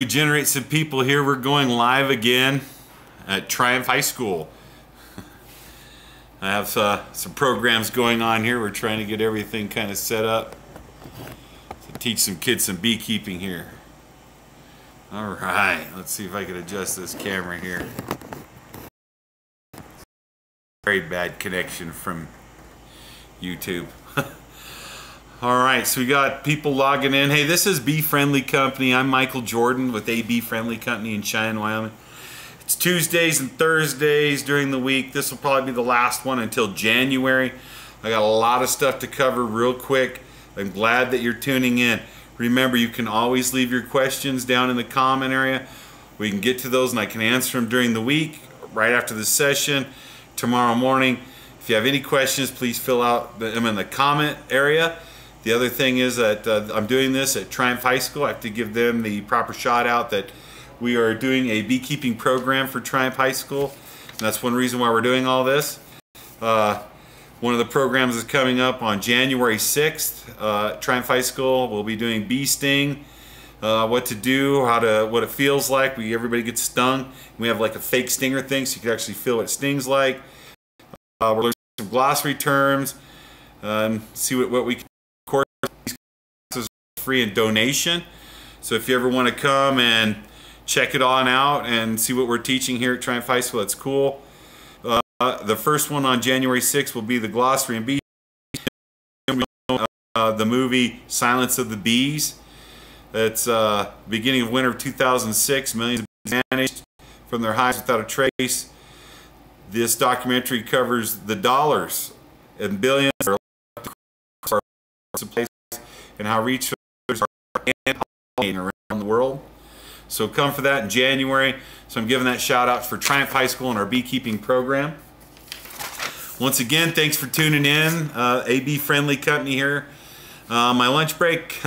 We generate some people here. We're going live again at Triumph High School. I have some programs going on here. We're trying to get everything kind of set up to teach some kids some beekeeping here. All right, let's see if I can adjust this camera here. Very bad connection from YouTube. All right, so we got people logging in. Hey, this is Bee Friendly Company. I'm Michael Jordan with A Bee Friendly Company in Cheyenne, Wyoming. It's Tuesdays and Thursdays during the week. This will probably be the last one until January. I got a lot of stuff to cover real quick. I'm glad that you're tuning in. Remember, you can always leave your questions down in the comment area. We can get to those and I can answer them during the week, right after the session, tomorrow morning. If you have any questions, please fill out them in the comment area. The other thing is that I'm doing this at Triumph High School. I have to give them the proper shout out that we are doing a beekeeping program for Triumph High School. And that's one reason why we're doing all this. One of the programs is coming up on January 6th. Triumph High School will be doing bee sting, what to do, what it feels like. Everybody gets stung. We have like a fake stinger thing so you can actually feel what it stings like. We're learning some glossary terms and see what we can. Of course, these classes are free and donation. So if you ever want to come and check it on out and see what we're teaching here at Triumph High School, that's cool. The first one on January 6th will be the glossary and bee. The movie Silence of the Bees. It's beginning of winter of 2006. Millions of bees vanished from their hives without a trace. This documentary covers the dollars and billions that are left across and how researchers are pollinating around the world. So come for that in January. So I'm giving that shout out for Triumph High School and our beekeeping program. Once again, thanks for tuning in. A Bee Friendly Company here. My lunch break,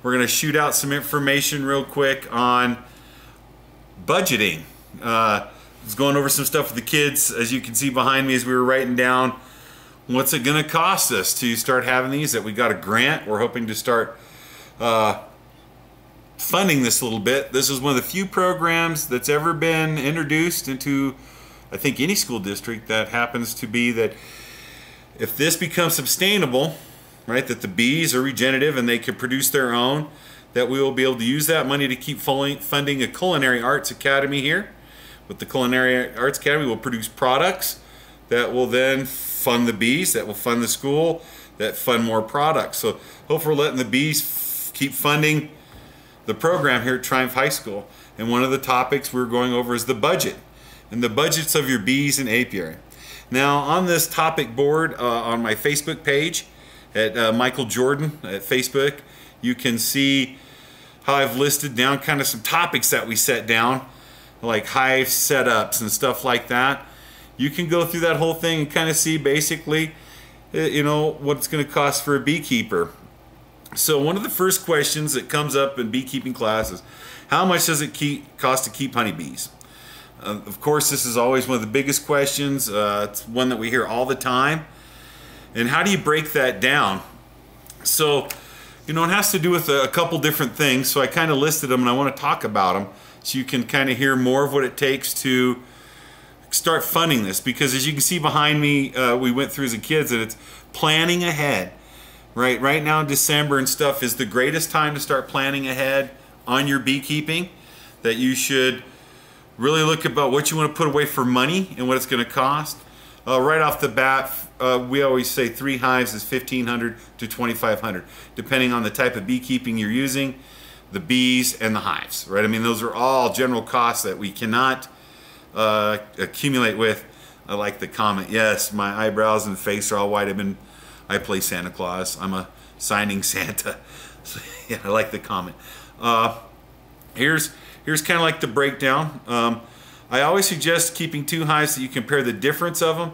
we're going to shoot out some information real quick on budgeting. I was going over some stuff with the kids, as you can see behind me as we were writing down what's it going to cost us to start having these. That we got a grant. We're hoping to start funding this a little bit. This is one of the few programs that's ever been introduced into, I think, any school district that happens to be that if this becomes sustainable, right, that the bees are regenerative and they can produce their own, that we will be able to use that money to keep funding a culinary arts academy here. With the Culinary Arts Academy, we'll produce products that will then fund the bees, that will fund the school, that fund more products. So hopefully we're letting the bees keep funding the program here at Triumph High School. And one of the topics we're going over is the budget and the budgets of your bees and apiary. Now on this topic board on my Facebook page at Michael Jordan at Facebook, you can see how I've listed down kind of some topics that we set down, like hive setups and stuff like that. You can go through that whole thing and kind of see basically, you know, what it's going to cost for a beekeeper. So one of the first questions that comes up in beekeeping class is, how much does it cost to keep honeybees? Of course, this is always one of the biggest questions. It's one that we hear all the time. And how do you break that down? So, you know, it has to do with a couple different things. So I kind of listed them and I want to talk about them so you can kind of hear more of what it takes to start funding this. Because as you can see behind me, we went through as a kids that it's planning ahead. Right now in December and stuff is the greatest time to start planning ahead on your beekeeping. That you should really look about what you want to put away for money and what it's going to cost. Right off the bat, we always say 3 hives is $1,500 to $2,500, depending on the type of beekeeping you're using, the bees and the hives, right? I mean, those are all general costs that we cannot accumulate with. I like the comment. Yes, my eyebrows and face are all white. I play Santa Claus. I'm a signing Santa. So, yeah, I like the comment. Here's kind of like the breakdown. I always suggest keeping 2 hives so you compare the difference of them.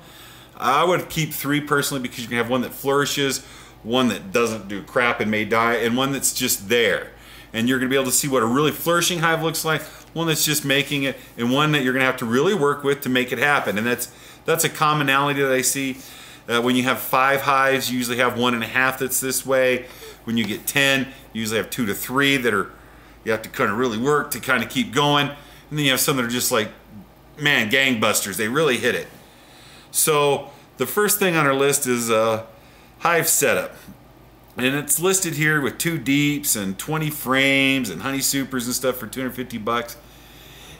I would keep 3 personally because you can have one that flourishes, one that doesn't do crap and may die, and one that's just there. And you're going to be able to see what a really flourishing hive looks like, one that's just making it, and one that you're going to have to really work with to make it happen. And that's a commonality that I see. When you have 5 hives, you usually have 1.5 that's this way. When you get 10, you usually have 2 to 3 that are you have to kind of really work to kind of keep going. And then you have some that are just like, man, gangbusters. They really hit it. So the first thing on our list is hive setup. And it's listed here with 2 deeps and 20 frames and honey supers and stuff for $250.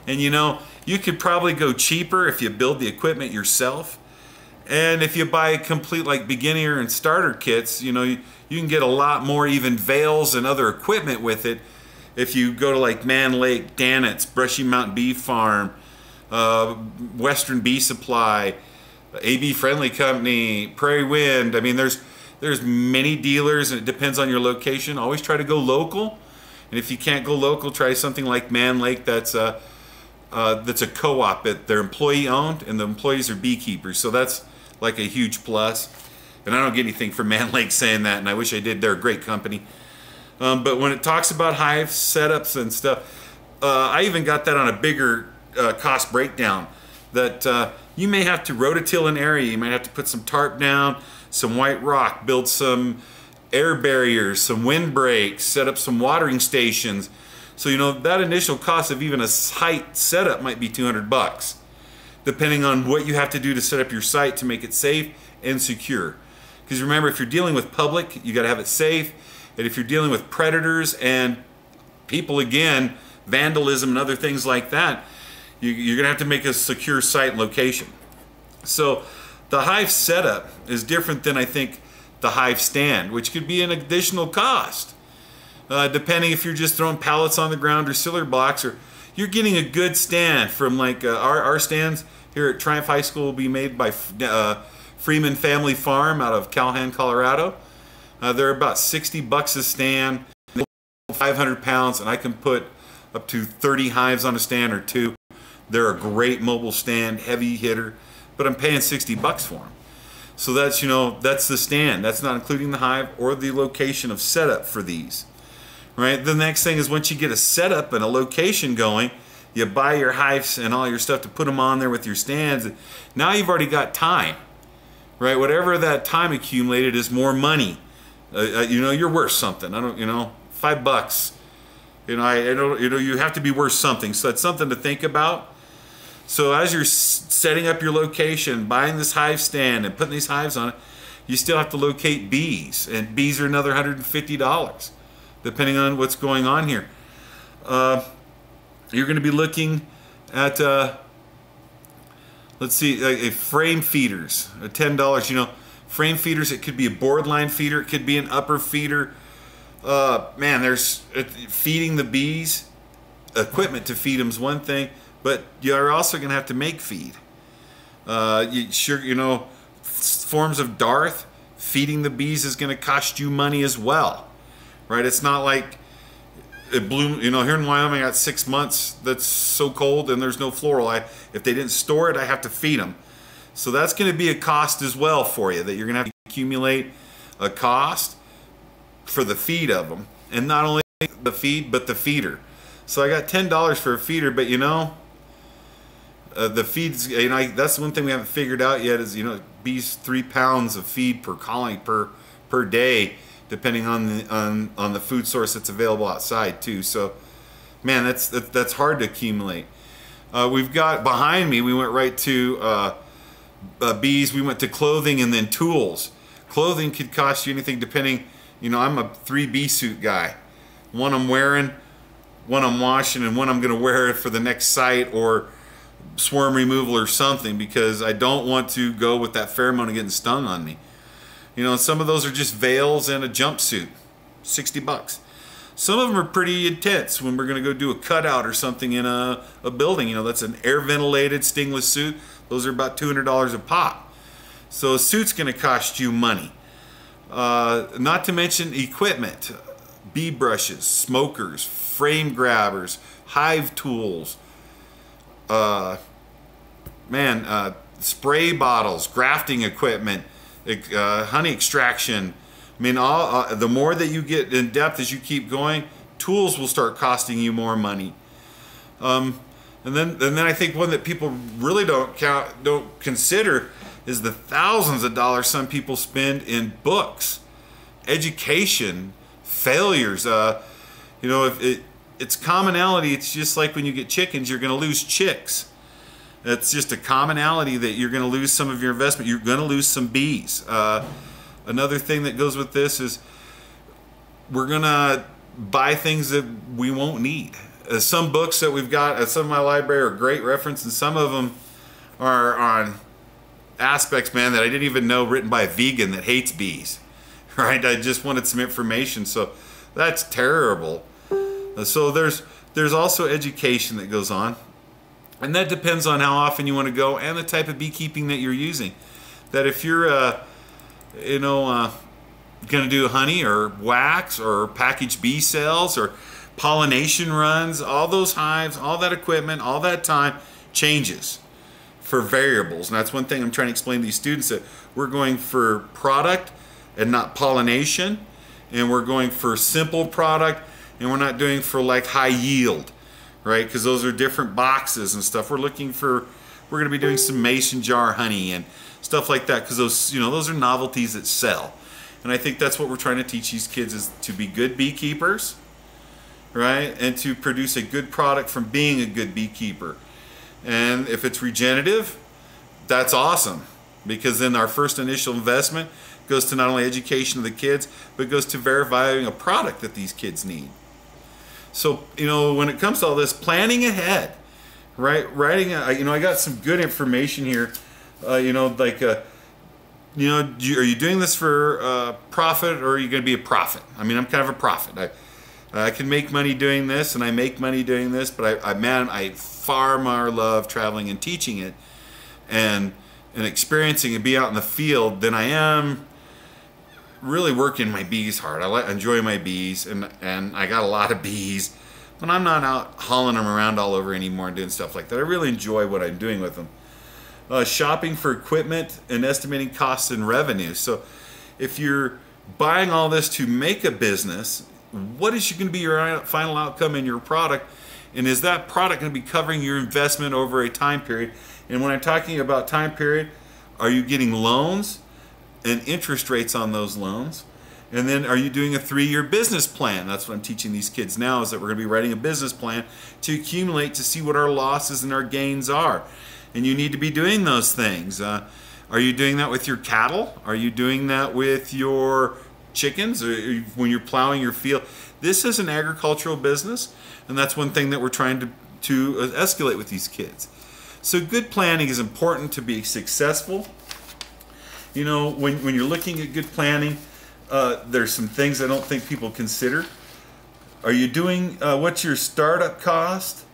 And you know, you could probably go cheaper if you build the equipment yourself. And if you buy complete like beginner and starter kits, you know, you can get a lot more even veils and other equipment with it. If you go to like Man Lake, Dannett's, Brushy Mountain Bee Farm, Western Bee Supply, AB Friendly Company, Prairie Wind. I mean, there's many dealers, and it depends on your location. Always try to go local. And if you can't go local, try something like Man Lake that's a co-op. They're employee owned, and the employees are beekeepers. So that's like a huge plus. And I don't get anything from Man Lake saying that, and I wish I did. They're a great company. But when it talks about hive setups and stuff, I even got that on a bigger cost breakdown. That you may have to rototill an area. You might have to put some tarp down, some white rock, build some air barriers, some wind breaks, set up some watering stations. So you know that initial cost of even a site setup might be $200, depending on what you have to do to set up your site to make it safe and secure. Because remember, if you're dealing with public, you got to have it safe. And if you're dealing with predators and people, again, vandalism and other things like that, you're going to have to make a secure site location. So the hive setup is different than, I think, the hive stand, which could be an additional cost, depending if you're just throwing pallets on the ground or cinder blocks, or you're getting a good stand from like our stands here at Triumph High School will be made by Freeman Family Farm out of Calhoun, Colorado. They're about $60 a stand, 500 pounds, and I can put up to 30 hives on a stand or 2. They're a great mobile stand, heavy hitter, but I'm paying $60 for them. So that's, you know, that's the stand. That's not including the hive or the location of setup for these, right? The next thing is once you get a setup and a location going, you buy your hives and all your stuff to put them on there with your stands. Now you've already got time, right? Whatever that time accumulated is more money. You know, you're worth something. I don't, you know, $5. You know, I don't, you know, you have to be worth something. So that's something to think about. So as you're setting up your location, buying this hive stand and putting these hives on it, you still have to locate bees, and bees are another $150, depending on what's going on here. You're going to be looking at, let's see, frame feeders, $10. You know, frame feeders, it could be a board line feeder, it could be an upper feeder. Man, there's feeding the bees, equipment to feed them is one thing, but you're also going to have to make feed. You know, forms of Darth, feeding the bees is going to cost you money as well, right? It's not like it blew, you know, here in Wyoming I got 6 months that's so cold and there's no floral. If they didn't store it, I have to feed them. So that's going to be a cost as well for you, that you're going to have to accumulate a cost for the feed of them, and not only the feed but the feeder. So I got $10 for a feeder, but you know, the feeds, you know, that's one thing we haven't figured out yet is, you know, bees 3 pounds of feed per colony per day, depending on the food source that's available outside too. So man, that's hard to accumulate. We've got behind me, we went right to bees, we went to clothing, and then tools. Clothing could cost you anything depending. You know, I'm a 3 suit guy. One I'm wearing, one I'm washing, and one I'm going to wear for the next site or swarm removal or something, because I don't want to go with that pheromone of getting stung on me. You know, some of those are just veils and a jumpsuit, $60. Some of them are pretty intense when we're going to go do a cutout or something in a building. You know, that's an air ventilated stingless suit. Those are about $200 a pop. So a suit's going to cost you money. Not to mention equipment, bee brushes, smokers, frame grabbers, hive tools, spray bottles, grafting equipment, honey extraction. I mean, the more that you get in depth as you keep going, tools will start costing you more money. And then I think one that people really don't consider is the thousands of dollars some people spend in books, education, failures. You know, it's commonality. It's just like when you get chickens, you're going to lose chicks. It's just a commonality that you're going to lose some of your investment. You're going to lose some bees. Another thing that goes with this is we're going to buy things that we won't need. Some books that we've got at some of my library are great reference, and some of them are on aspects, man, that I didn't even know, written by a vegan that hates bees. Right? I just wanted some information, so that's terrible. So there's also education that goes on, and that depends on how often you want to go and the type of beekeeping that you're using. That if you're going to do honey or wax or packaged bee cells or pollination runs, all those hives, all that equipment, all that time changes for variables. And that's one thing I'm trying to explain to these students, that we're going for product and not pollination, and we're going for simple product, and we're not doing for like high yield, right? Because those are different boxes and stuff. We're going to be doing some mason jar honey and stuff like that, because those are novelties that sell. And I think that's what we're trying to teach these kids, is to be good beekeepers, right? And to produce a good product from being a good beekeeper. And if it's regenerative, that's awesome, because then our first initial investment goes to not only education of the kids, but goes to verifying a product that these kids need. So, when it comes to all this, planning ahead, right? I got some good information here. Are you doing this for profit, or are you going to be a prophet? I mean, I'm kind of a prophet. I can make money doing this, and I make money doing this, but I far more love traveling and teaching it and experiencing and be out in the field than I am really working my bees hard. I enjoy my bees, and I got a lot of bees, but I'm not out hauling them around all over anymore and doing stuff like that. I really enjoy what I'm doing with them. Shopping for equipment and estimating costs and revenue. So if you're buying all this to make a business, what is going to be your final outcome in your product? And is that product going to be covering your investment over a time period? And when I'm talking about time period, are you getting loans and interest rates on those loans? And then are you doing a 3-year business plan? That's what I'm teaching these kids now, is that we're going to be writing a business plan to accumulate, to see what our losses and our gains are. And you need to be doing those things. Are you doing that with your cattle? Are you doing that with your chickens, or when you're plowing your field? This is an agricultural business, and that's one thing that we're trying to escalate with these kids. So good planning is important to be successful. When you're looking at good planning, there's some things I don't think people consider. Are you doing, what's your startup cost?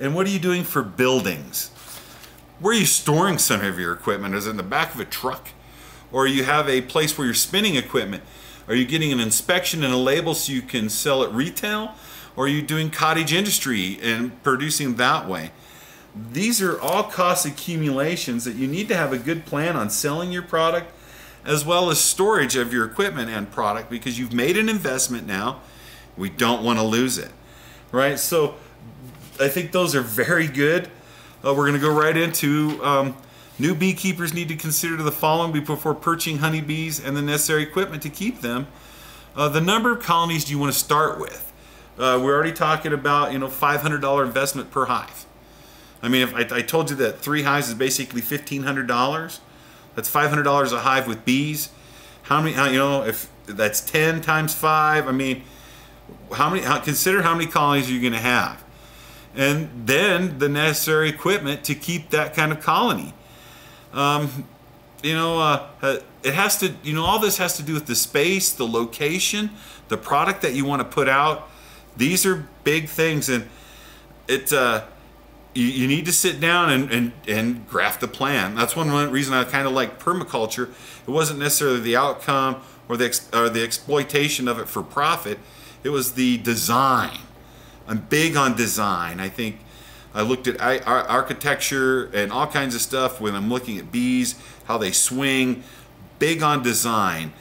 And what are you doing for buildings? Where are you storing some of your equipment? Is it in the back of a truck? Or you have a place where you're spinning equipment? Are you getting an inspection and a label so you can sell at retail? Or are you doing cottage industry and producing that way? These are all cost accumulations that you need to have a good plan on selling your product, as well as storage of your equipment and product, because you've made an investment now. We don't want to lose it, right? So I think those are very good. We're going to go right into new beekeepers need to consider the following before purchasing honeybees and the necessary equipment to keep them. The number of colonies do you want to start with? We're already talking about $500 investment per hive. I mean, if I told you that 3 hives is basically $1,500, that's $500 a hive with bees. How many? If that's 10 times 5, I mean, consider how many colonies you're going to have, and then the necessary equipment to keep that kind of colony. It has to. All this has to do with the space, the location, the product that you want to put out. These are big things, and you need to sit down and graft a plan. That's one reason I kind of like permaculture. It wasn't necessarily the outcome or the exploitation of it for profit. It was the design. I'm big on design. I think I looked at architecture and all kinds of stuff when I'm looking at bees, how they swing. Big on design.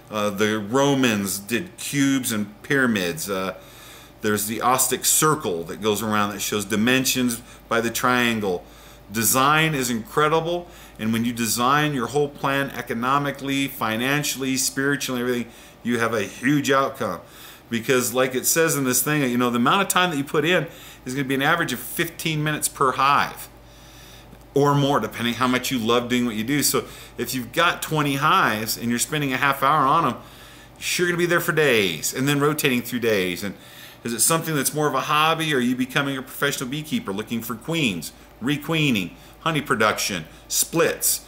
The Romans did cubes and pyramids. There's the Ostic circle that goes around that shows dimensions by the triangle. Design is incredible, and when you design your whole plan economically, financially, spiritually, everything, you have a huge outcome. Because like it says in this thing, you know, the amount of time that you put in is going to be an average of 15 minutes per hive or more, depending how much you love doing what you do. So if you've got 20 hives and you're spending a half hour on them, you're sure going to be there for days and then rotating through days. And is it something that's more of a hobby, or are you becoming a professional beekeeper looking for queens, requeening, honey production, splits?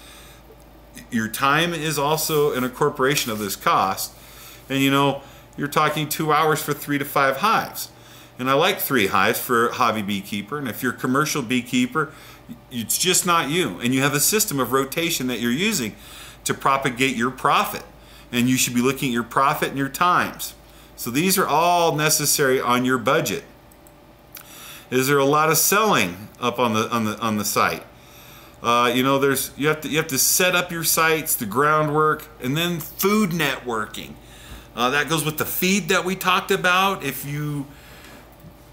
Your time is also an incorporation of this cost. And you know, you're talking 2 hours for 3 to 5 hives. And I like 3 hives for a hobby beekeeper. And if you're a commercial beekeeper, it's just not you. And you have a system of rotation that you're using to propagate your profit. And you should be looking at your profit and your times. So these are all necessary on your budget. Is there a lot of selling up on the site? You know, you have to set up your sites, the groundwork, and then food networking. That goes with the feed that we talked about. If you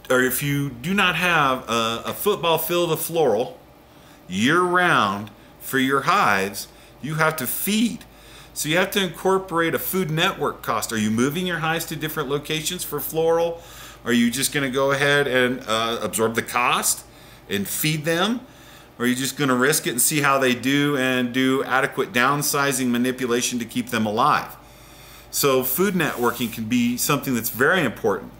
do not have a football field of floral year-round for your hives, you have to feed. So you have to incorporate a food network cost. Are you moving your hives to different locations for floral? Are you just going to go ahead and absorb the cost and feed them? Or are you just going to risk it and see how they do and do adequate downsizing manipulation to keep them alive? So food networking can be something that's very important.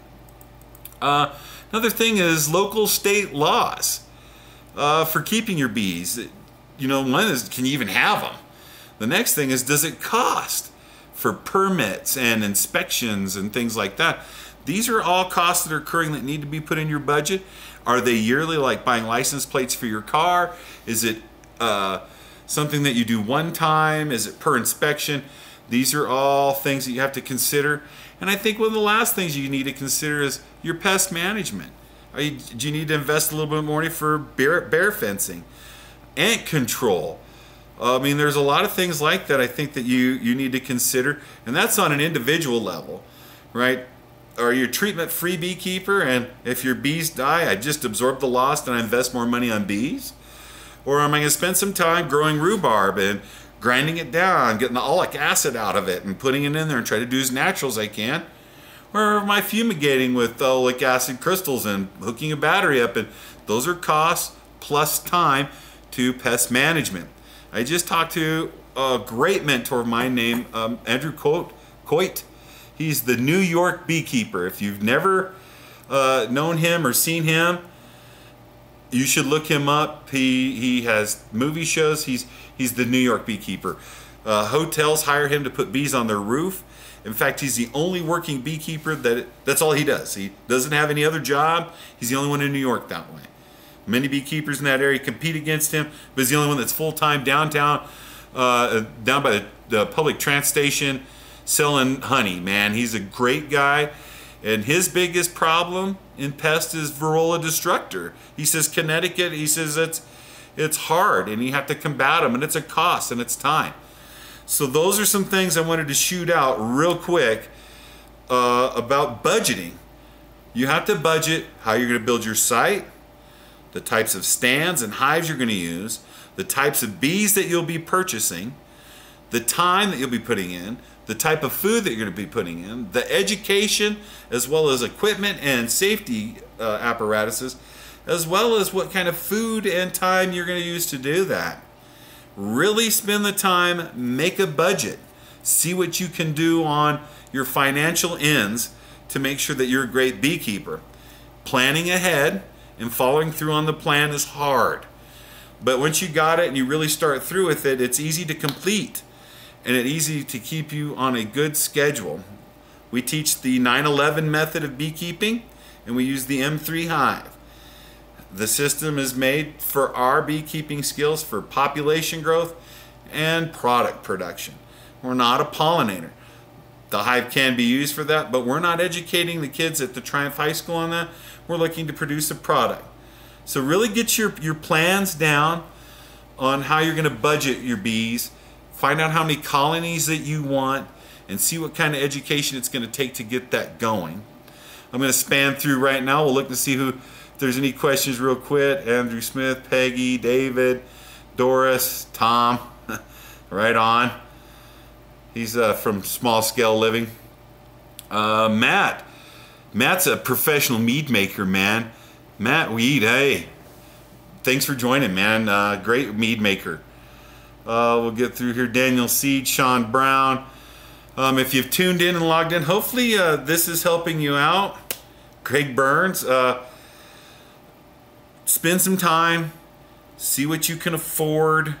Another thing is local state laws for keeping your bees. You know, one is, can you even have them? The next thing is, does it cost for permits and inspections and things like that? These are all costs that are occurring that need to be put in your budget. Are they yearly, like buying license plates for your car? Is it something that you do one time? Is it per inspection? These are all things that you have to consider. And I think one of the last things you need to consider is your pest management. Do you need to invest a little bit more money for bear fencing, ant control? I mean, there's a lot of things like that I think that you need to consider, and that's on an individual level, right? Are you a treatment-free beekeeper, and if your bees die, I just absorb the loss and I invest more money on bees? Or am I going to spend some time growing rhubarb and grinding it down, getting the oleic acid out of it and putting it in there and try to do as natural as I can? Or am I fumigating with oleic acid crystals and hooking a battery up? And those are costs plus time to pest management. I just talked to a great mentor of mine named Andrew Coit. He's the New York beekeeper. If you've never known him or seen him, you should look him up. He has movie shows. He's the New York beekeeper. Hotels hire him to put bees on their roof. In fact, he's the only working beekeeper that's all he does. He doesn't have any other job. He's the only one in New York that way. Many beekeepers in that area compete against him, but he's the only one that's full-time downtown, down by the public transit station, selling honey. Man, he's a great guy. And his biggest problem in pest is Varroa destructor. He says Connecticut, he says it's hard and you have to combat them, and it's a cost and it's time. So those are some things I wanted to shoot out real quick about budgeting. You have to budget how you're going to build your site, the types of stands and hives you're going to use, the types of bees that you'll be purchasing, the time that you'll be putting in, the type of food that you're going to be putting in, the education, as well as equipment and safety apparatuses, as well as what kind of food and time you're going to use to do that. Really spend the time, make a budget, see what you can do on your financial ends to make sure that you're a great beekeeper. Planning ahead and following through on the plan is hard. But once you got it and you really start through with it, it's easy to complete. And it's easy to keep you on a good schedule. We teach the 9/11 method of beekeeping, and we use the M3 hive. The system is made for our beekeeping skills for population growth and product production. We're not a pollinator. The hive can be used for that, but we're not educating the kids at the Triumph High School on that. We're looking to produce a product. So really get your plans down on how you're going to budget your bees. Find out how many colonies that you want and see what kind of education it's going to take to get that going. I'm going to span through right now. We'll look to see if there's any questions real quick. Andrew Smith, Peggy, David, Doris, Tom, right on. He's from Small Scale Living. Matt, Matt's a professional mead maker, man. Matt Weed, hey. Thanks for joining, man. Great mead maker. We'll get through here. Daniel Seed, Sean Brown. If you've tuned in and logged in, hopefully this is helping you out. Craig Burns. Spend some time. See what you can afford.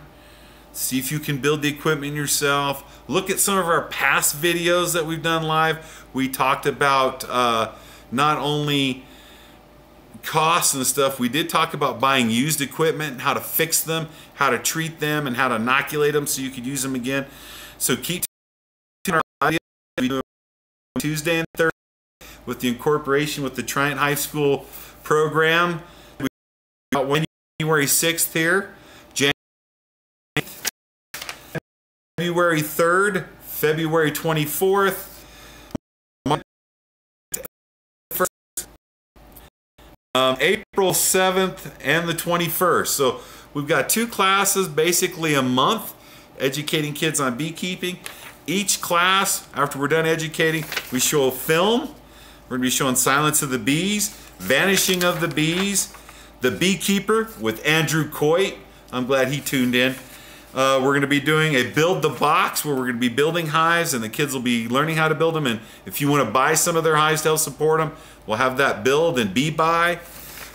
See if you can build the equipment yourself. Look at some of our past videos that we've done live. We talked about not only costs and stuff, we did talk about buying used equipment and how to fix them, how to treat them, and how to inoculate them so you could use them again. So keep tuning our audio. We do Tuesday and Thursday with the incorporation with the Triant High School program. We got January 6th here. February 3rd, February 24th, April 7th, and the 21st. So we've got 2 classes, basically a month, educating kids on beekeeping. Each class, after we're done educating, we show a film. We're going to be showing Silence of the Bees, Vanishing of the Bees, The Beekeeper with Andrew Coit. I'm glad he tuned in. We're going to be doing a build the box where we're going to be building hives and the kids will be learning how to build them. And if you want to buy some of their hives to help support them, we'll have that build and bee buy.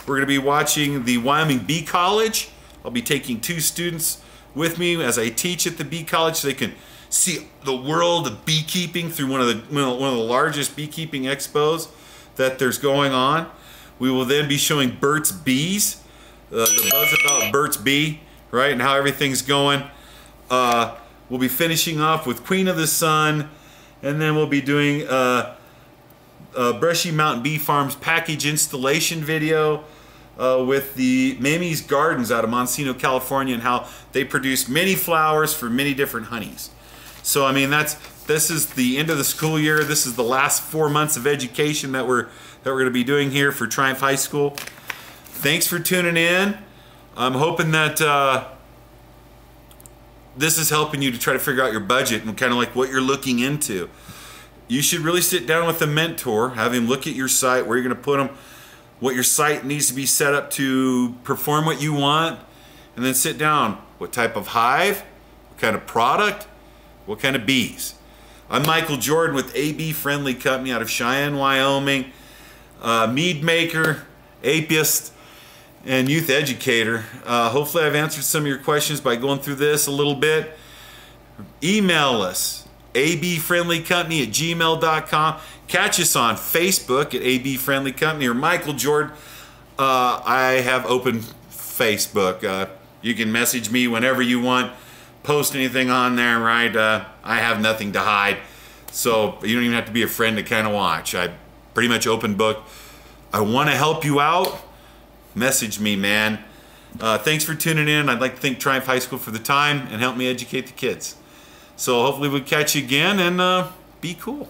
We're going to be watching the Wyoming Bee College. I'll be taking 2 students with me as I teach at the Bee College so they can see the world of beekeeping through one of the largest beekeeping expos that there's going on. We will then be showing Bert's Bees, the buzz about Bert's Bee, right, and how everything's going. We'll be finishing off with Queen of the Sun, and then we'll be doing Brushy Mountain Bee Farms package installation video with the Mamie's Gardens out of Montesino, California, and how they produce many flowers for many different honeys. So I mean, this is the end of the school year. This is the last 4 months of education that we're going to be doing here for Triumph High School. Thanks for tuning in. I'm hoping that this is helping you to try to figure out your budget and kind of like what you're looking into. You should really sit down with a mentor, have him look at your site, where you're going to put them, what your site needs to be set up to perform what you want, and then sit down. What type of hive, what kind of product, what kind of bees. I'm Michael Jordan with AB Friendly Company out of Cheyenne, Wyoming, mead maker, apiist, and youth educator. Hopefully I've answered some of your questions by going through this a little bit. Email us, abfriendlycompany@gmail.com. Catch us on Facebook at AB Friendly Company or Michael Jordan. I have open Facebook. You can message me whenever you want. Post anything on there, right? I have nothing to hide. So you don't even have to be a friend to kind of watch. I pretty much open book. I want to help you out. Message me, man. Thanks for tuning in. I'd like to thank Triumph High School for the time and help me educate the kids. So hopefully we'll catch you again and be cool.